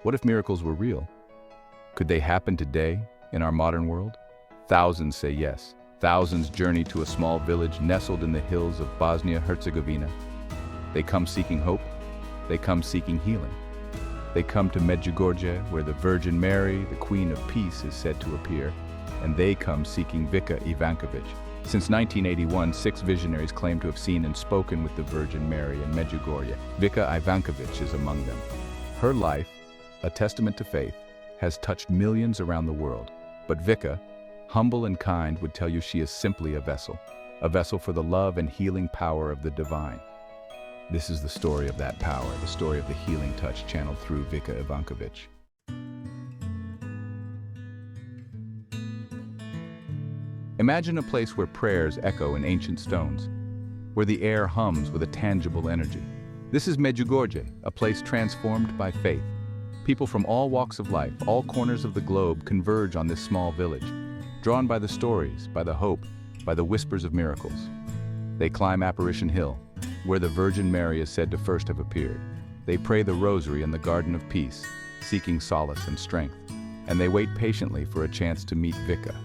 What if miracles were real? Could they happen today, in our modern world? Thousands say yes. Thousands journey to a small village nestled in the hills of Bosnia-Herzegovina. They come seeking hope. They come seeking healing. They come to Medjugorje, where the Virgin Mary, the Queen of Peace, is said to appear, and they come seeking Vicka Ivankovic. Since 1981, 6 visionaries claim to have seen and spoken with the Virgin Mary in Medjugorje. Vicka Ivankovic is among them. Her life, a testament to faith, has touched millions around the world. But Vicka, humble and kind, would tell you she is simply a vessel for the love and healing power of the divine. This is the story of that power, the story of the healing touch channeled through Vicka Ivankovic. Imagine a place where prayers echo in ancient stones, where the air hums with a tangible energy. This is Medjugorje, a place transformed by faith. People from all walks of life, all corners of the globe converge on this small village, drawn by the stories, by the hope, by the whispers of miracles. They climb Apparition Hill, where the Virgin Mary is said to first have appeared. They pray the rosary in the Garden of Peace, seeking solace and strength. And they wait patiently for a chance to meet Vicka,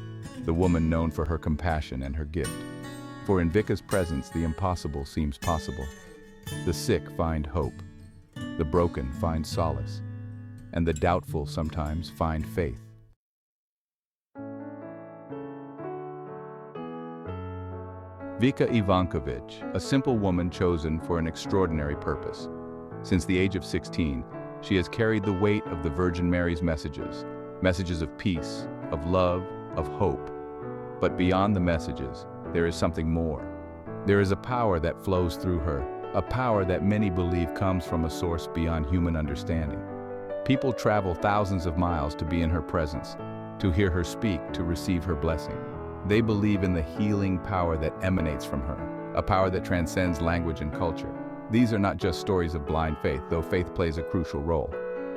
the woman known for her compassion and her gift. For in Vicka's presence, the impossible seems possible. The sick find hope, the broken find solace, and the doubtful sometimes find faith. Vicka Ivankovic, a simple woman chosen for an extraordinary purpose. Since the age of 16, she has carried the weight of the Virgin Mary's messages of peace, of love, of hope. But beyond the messages, there is something more. There is a power that flows through her, a power that many believe comes from a source beyond human understanding. People travel thousands of miles to be in her presence, to hear her speak, to receive her blessing. They believe in the healing power that emanates from her, a power that transcends language and culture. These are not just stories of blind faith, though faith plays a crucial role.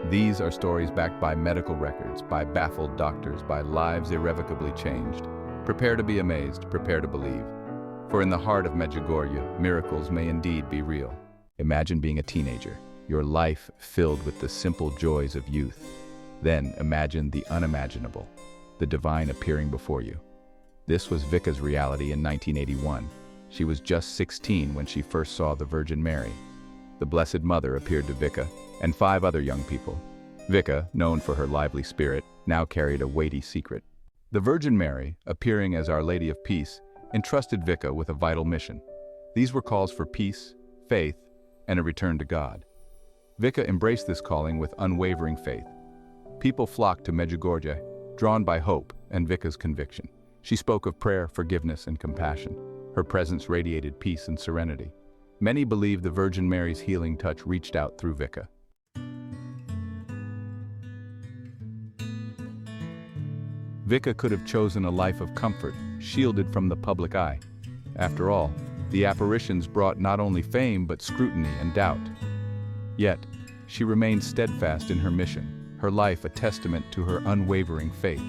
These are stories backed by medical records, by baffled doctors, by lives irrevocably changed. Prepare to be amazed, prepare to believe. For in the heart of Medjugorje, miracles may indeed be real. Imagine being a teenager, your life filled with the simple joys of youth. Then imagine the unimaginable, the divine appearing before you. This was Vicka's reality in 1981. She was just 16 when she first saw the Virgin Mary. The Blessed Mother appeared to Vicka and 5 other young people. Vicka, known for her lively spirit, now carried a weighty secret. The Virgin Mary, appearing as Our Lady of Peace, entrusted Vicka with a vital mission. These were calls for peace, faith, and a return to God. Vicka embraced this calling with unwavering faith. People flocked to Medjugorje, drawn by hope and Vicka's conviction. She spoke of prayer, forgiveness, and compassion. Her presence radiated peace and serenity. Many believe the Virgin Mary's healing touch reached out through Vicka. Vicka could have chosen a life of comfort, shielded from the public eye. After all, the apparitions brought not only fame but scrutiny and doubt. Yet, she remained steadfast in her mission, her life a testament to her unwavering faith.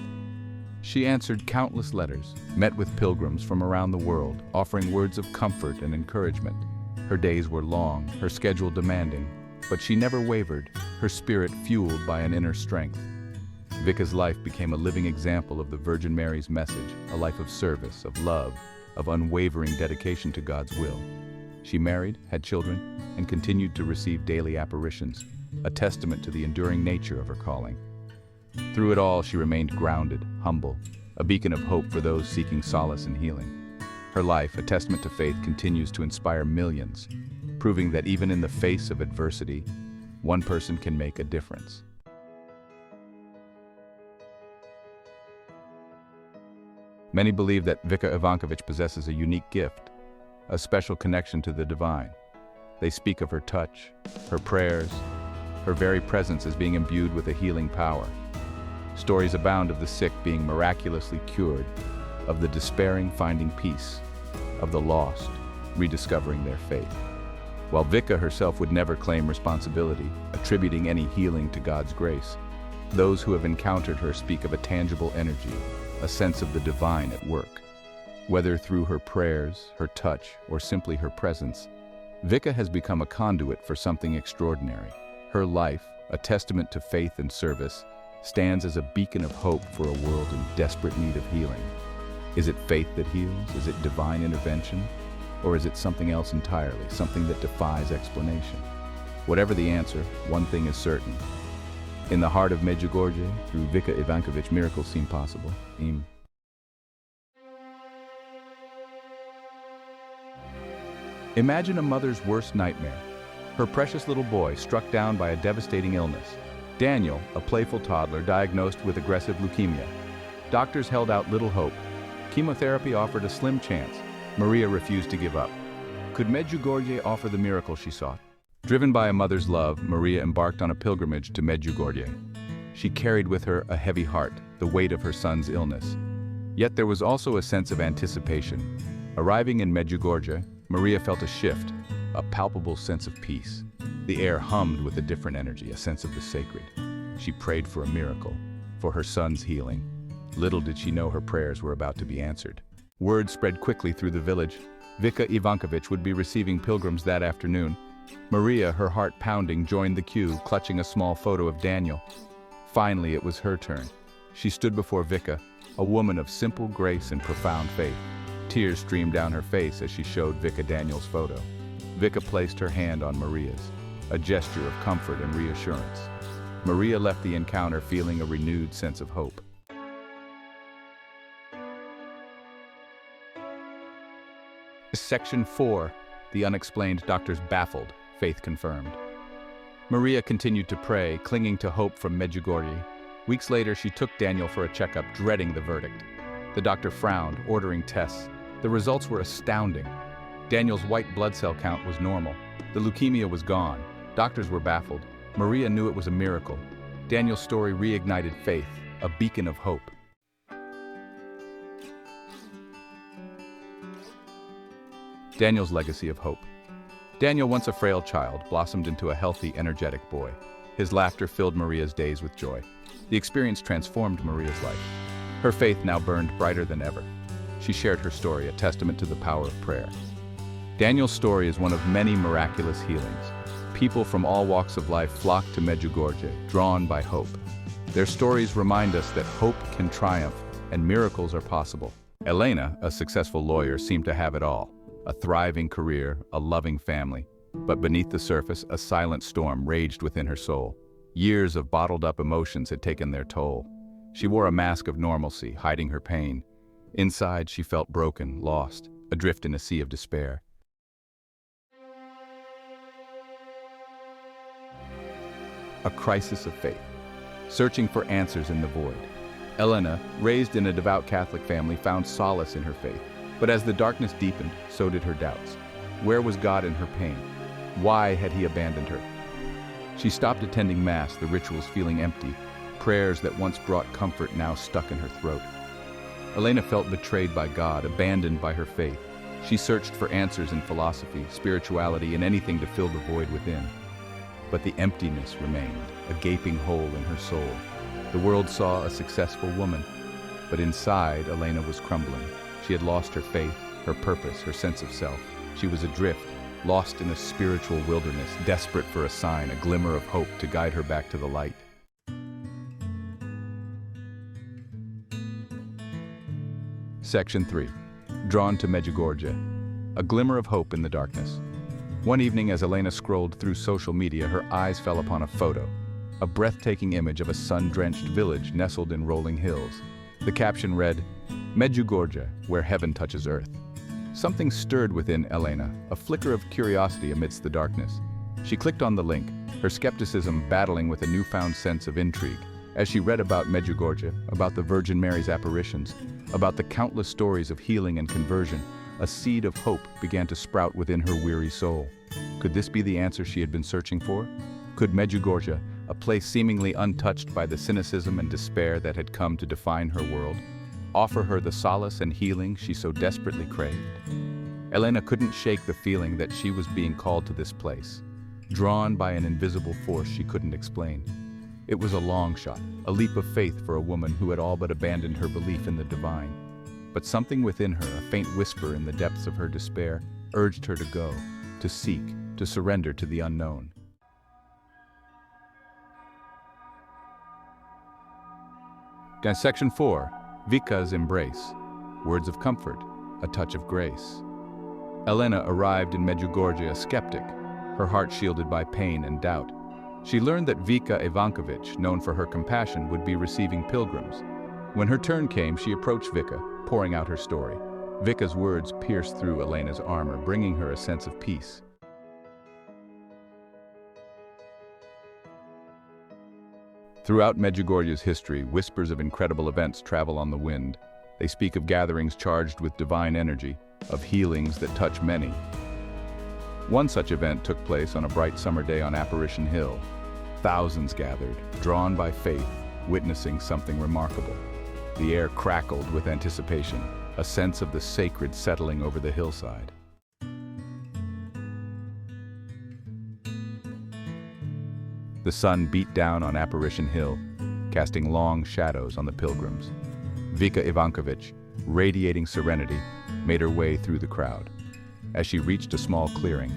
She answered countless letters, met with pilgrims from around the world, offering words of comfort and encouragement. Her days were long, her schedule demanding, but she never wavered, her spirit fueled by an inner strength. Vicka's life became a living example of the Virgin Mary's message, a life of service, of love, of unwavering dedication to God's will. She married, had children, and continued to receive daily apparitions, a testament to the enduring nature of her calling. Through it all, she remained grounded, humble, a beacon of hope for those seeking solace and healing. Her life, a testament to faith, continues to inspire millions, proving that even in the face of adversity, one person can make a difference. Many believe that Vicka Ivankovic possesses a unique gift, a special connection to the divine. They speak of her touch, her prayers, her very presence as being imbued with a healing power. Stories abound of the sick being miraculously cured, of the despairing finding peace, of the lost rediscovering their faith. While Vicka herself would never claim responsibility, attributing any healing to God's grace, those who have encountered her speak of a tangible energy, a sense of the divine at work. Whether through her prayers, her touch, or simply her presence, Vicka has become a conduit for something extraordinary. Her life, a testament to faith and service, stands as a beacon of hope for a world in desperate need of healing. Is it faith that heals? Is it divine intervention? Or is it something else entirely, something that defies explanation? Whatever the answer, one thing is certain. In the heart of Medjugorje, through Vicka Ivankovic, miracles seem possible. Imagine a mother's worst nightmare. Her precious little boy struck down by a devastating illness. Daniel, a playful toddler, diagnosed with aggressive leukemia. Doctors held out little hope. Chemotherapy offered a slim chance. Maria refused to give up. Could Medjugorje offer the miracle she sought? Driven by a mother's love, Maria embarked on a pilgrimage to Medjugorje. She carried with her a heavy heart, the weight of her son's illness. Yet there was also a sense of anticipation. Arriving in Medjugorje, Maria felt a shift, a palpable sense of peace. The air hummed with a different energy, a sense of the sacred. She prayed for a miracle, for her son's healing. Little did she know her prayers were about to be answered. Word spread quickly through the village. Vicka Ivankovic would be receiving pilgrims that afternoon. Maria, her heart pounding, joined the queue, clutching a small photo of Daniel. Finally, it was her turn. She stood before Vicka, a woman of simple grace and profound faith. Tears streamed down her face as she showed Vicka Daniel's photo. Vicka placed her hand on Maria's, a gesture of comfort and reassurance. Maria left the encounter feeling a renewed sense of hope. Section 4. The Unexplained. Doctors baffled. Faith confirmed. Maria continued to pray, clinging to hope from Medjugorje. Weeks later, she took Daniel for a checkup, dreading the verdict. The doctor frowned, ordering tests. The results were astounding. Daniel's white blood cell count was normal. The leukemia was gone. Doctors were baffled. Maria knew it was a miracle. Daniel's story reignited faith, a beacon of hope. Daniel's legacy of hope. Daniel, once a frail child, blossomed into a healthy, energetic boy. His laughter filled Maria's days with joy. The experience transformed Maria's life. Her faith now burned brighter than ever. She shared her story, a testament to the power of prayer. Daniel's story is one of many miraculous healings. People from all walks of life flock to Medjugorje, drawn by hope. Their stories remind us that hope can triumph and miracles are possible. Elena, a successful lawyer, seemed to have it all. A thriving career, a loving family. But beneath the surface, a silent storm raged within her soul. Years of bottled-up emotions had taken their toll. She wore a mask of normalcy, hiding her pain. Inside, she felt broken, lost, adrift in a sea of despair. A crisis of faith, searching for answers in the void. Elena, raised in a devout Catholic family, found solace in her faith. But as the darkness deepened, so did her doubts. Where was God in her pain? Why had he abandoned her? She stopped attending Mass, the rituals feeling empty. Prayers that once brought comfort now stuck in her throat. Elena felt betrayed by God, abandoned by her faith. She searched for answers in philosophy, spirituality, and anything to fill the void within. But the emptiness remained, a gaping hole in her soul. The world saw a successful woman, but inside, Elena was crumbling. She had lost her faith, her purpose, her sense of self. She was adrift, lost in a spiritual wilderness, desperate for a sign, a glimmer of hope to guide her back to the light. Section 3. Drawn to Medjugorje. A glimmer of hope in the darkness. One evening, as Elena scrolled through social media, her eyes fell upon a photo. A breathtaking image of a sun-drenched village nestled in rolling hills. The caption read, Medjugorje, where heaven touches earth. Something stirred within Elena, a flicker of curiosity amidst the darkness. She clicked on the link, her skepticism battling with a newfound sense of intrigue. As she read about Medjugorje, about the Virgin Mary's apparitions, about the countless stories of healing and conversion, a seed of hope began to sprout within her weary soul. Could this be the answer she had been searching for? Could Medjugorje, a place seemingly untouched by the cynicism and despair that had come to define her world, offer her the solace and healing she so desperately craved? Elena couldn't shake the feeling that she was being called to this place, drawn by an invisible force she couldn't explain. It was a long shot, a leap of faith for a woman who had all but abandoned her belief in the divine. But something within her, a faint whisper in the depths of her despair, urged her to go, to seek, to surrender to the unknown. Section 4. Vicka's embrace. Words of comfort, a touch of grace. Elena arrived in Medjugorje a skeptic, her heart shielded by pain and doubt. She learned that Vicka Ivankovic, known for her compassion, would be receiving pilgrims. When her turn came, she approached Vicka, pouring out her story. Vicka's words pierced through Elena's armor, bringing her a sense of peace. Throughout Medjugorje's history, whispers of incredible events travel on the wind. They speak of gatherings charged with divine energy, of healings that touch many. One such event took place on a bright summer day on Apparition Hill. Thousands gathered, drawn by faith, witnessing something remarkable. The air crackled with anticipation, a sense of the sacred settling over the hillside. The sun beat down on Apparition Hill, casting long shadows on the pilgrims. Vicka Ivankovic, radiating serenity, made her way through the crowd. As she reached a small clearing,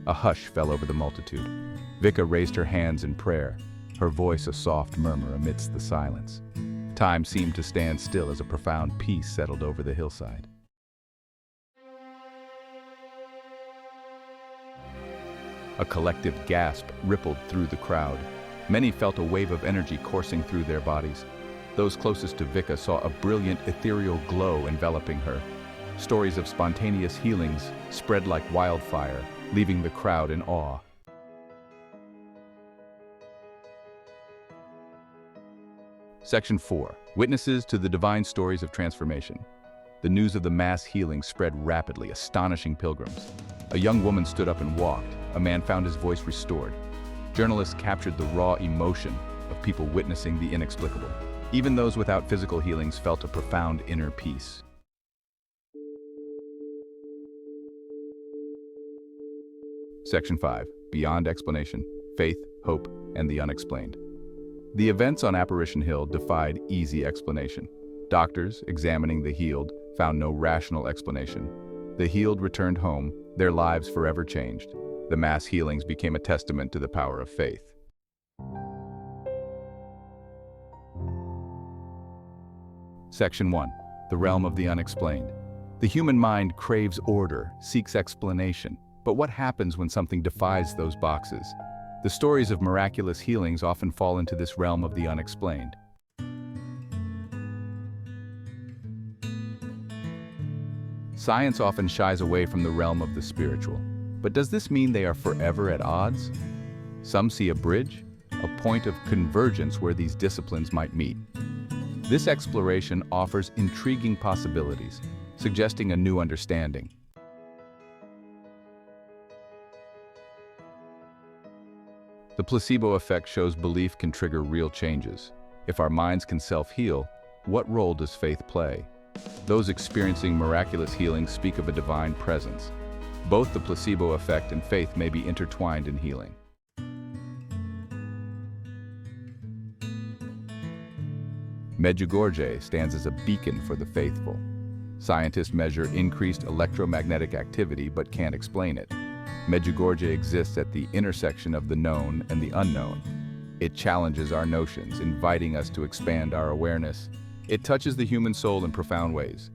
a hush fell over the multitude. Vicka raised her hands in prayer, her voice a soft murmur amidst the silence. Time seemed to stand still as a profound peace settled over the hillside. A collective gasp rippled through the crowd. Many felt a wave of energy coursing through their bodies. Those closest to Vicka saw a brilliant ethereal glow enveloping her. Stories of spontaneous healings spread like wildfire, leaving the crowd in awe. Section 4. Witnesses to the divine stories of transformation. The news of the mass healing spread rapidly, astonishing pilgrims. A young woman stood up and walked. A man found his voice restored. Journalists captured the raw emotion of people witnessing the inexplicable. Even those without physical healings felt a profound inner peace. Section 5. Beyond explanation, faith, hope, and the unexplained. The events on Apparition Hill defied easy explanation. Doctors, examining the healed, found no rational explanation. The healed returned home, their lives forever changed. The mass healings became a testament to the power of faith. Section 1. The realm of the unexplained. The human mind craves order, seeks explanation. But what happens when something defies those boxes? The stories of miraculous healings often fall into this realm of the unexplained. Science often shies away from the realm of the spiritual. But does this mean they are forever at odds? Some see a bridge, a point of convergence where these disciplines might meet. This exploration offers intriguing possibilities, suggesting a new understanding. The placebo effect shows belief can trigger real changes. If our minds can self-heal, what role does faith play? Those experiencing miraculous healing speak of a divine presence. Both the placebo effect and faith may be intertwined in healing. Medjugorje stands as a beacon for the faithful. Scientists measure increased electromagnetic activity but can't explain it. Medjugorje exists at the intersection of the known and the unknown. It challenges our notions, inviting us to expand our awareness. It touches the human soul in profound ways.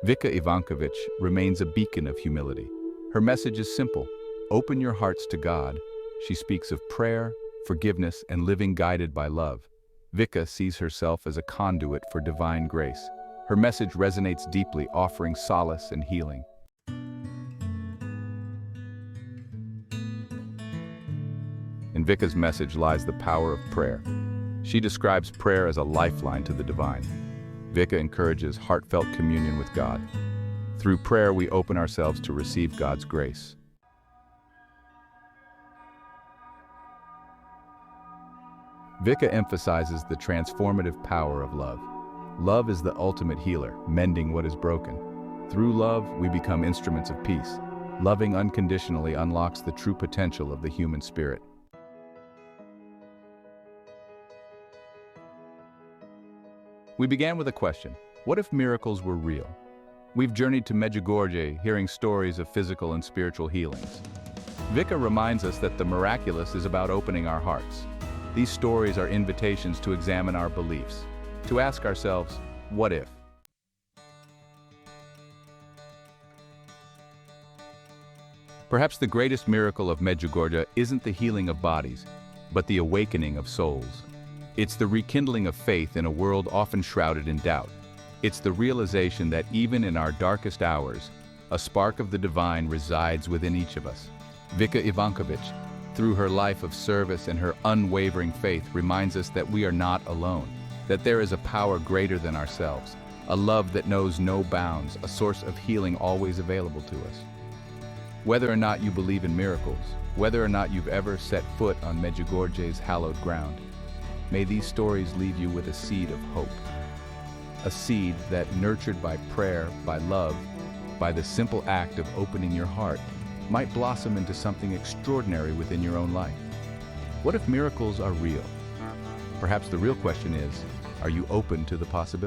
Vicka Ivankovic remains a beacon of humility. Her message is simple: open your hearts to God. She speaks of prayer, forgiveness, and living guided by love. Vicka sees herself as a conduit for divine grace. Her message resonates deeply, offering solace and healing. In Vicka's message lies the power of prayer. She describes prayer as a lifeline to the divine. Vicka encourages heartfelt communion with God. Through prayer, we open ourselves to receive God's grace. Vicka emphasizes the transformative power of love. Love is the ultimate healer, mending what is broken. Through love, we become instruments of peace. Loving unconditionally unlocks the true potential of the human spirit. We began with a question: what if miracles were real? We've journeyed to Medjugorje, hearing stories of physical and spiritual healings. Vicka reminds us that the miraculous is about opening our hearts. These stories are invitations to examine our beliefs, to ask ourselves, what if? Perhaps the greatest miracle of Medjugorje isn't the healing of bodies, but the awakening of souls. It's the rekindling of faith in a world often shrouded in doubt. It's the realization that even in our darkest hours, a spark of the divine resides within each of us. Vicka Ivankovic, through her life of service and her unwavering faith, reminds us that we are not alone, that there is a power greater than ourselves, a love that knows no bounds, a source of healing always available to us. Whether or not you believe in miracles, whether or not you've ever set foot on Medjugorje's hallowed ground, may these stories leave you with a seed of hope. A seed that, nurtured by prayer, by love, by the simple act of opening your heart, might blossom into something extraordinary within your own life. What if miracles are real? Perhaps the real question is, are you open to the possibility?